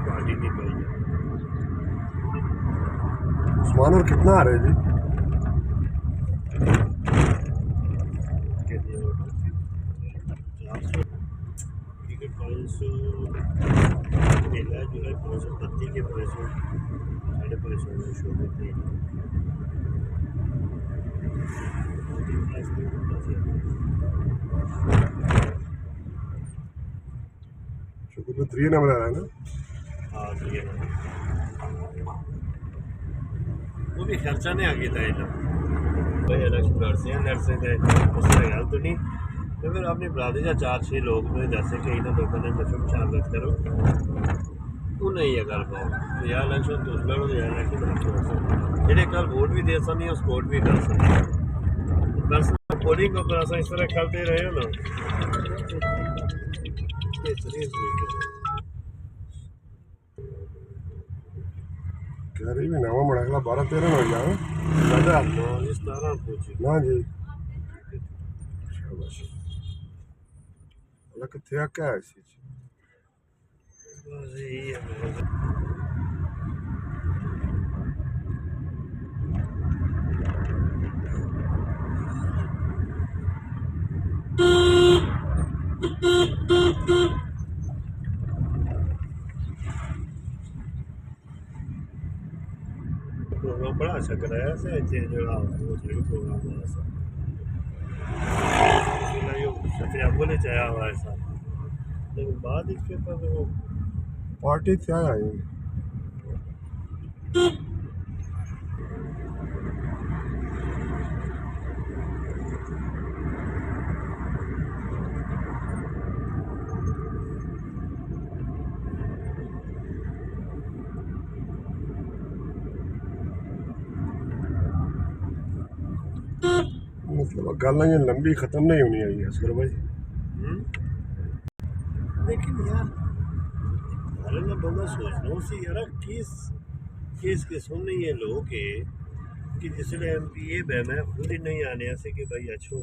Party नहीं पाई उस्मान और कितना आ रहे जी? के लिए 400 टिकट 500 मेला जो है 530 के 500 550 में शो करते हैं। शुक्र में 3 नंबर आ रहा है ना। हाँ ठीक है वो भी खर्चा नहीं आगे था इतना भाई अलग से नर्से थे उस तरह गल तो नहीं तो फिर अपनी बरादरी का 4-6 लोग में जैसे कि इन्होंने लोगों ने मशहूर शामिल करो वो नहीं है गल पाओ तो यार इलेक्शन तो लड़ो यार इलेक्शन जेडे कल वोट भी दे सकते और सपोर्ट भी कर सकते बस पोलिंग को अस इस तरह खेलते रहे हो ना कह रही भी नवा बड़ा अगला 12-13 हो जाओ इस तरह पूछी ना जी। शाबाश अल्लाह किथे क्या है इसी बस यही है प्रोग्राम बड़ा अच्छा कराया से जो प्रोग्राम हुआ सा शफियाबो ने चाया हुआ ऐसा लेकिन बाद इसके ऊपर वो पार्टी क्या है मतलब गल लंबी खत्म नहीं होनी आई असगर भाई लेकिन यार अरे ना बंदा सोचना उसी यार किस के सुनने ये लोग कि जिसने एम पी ए मैं खुद ही नहीं आने ऐसे कि भाई अच्छो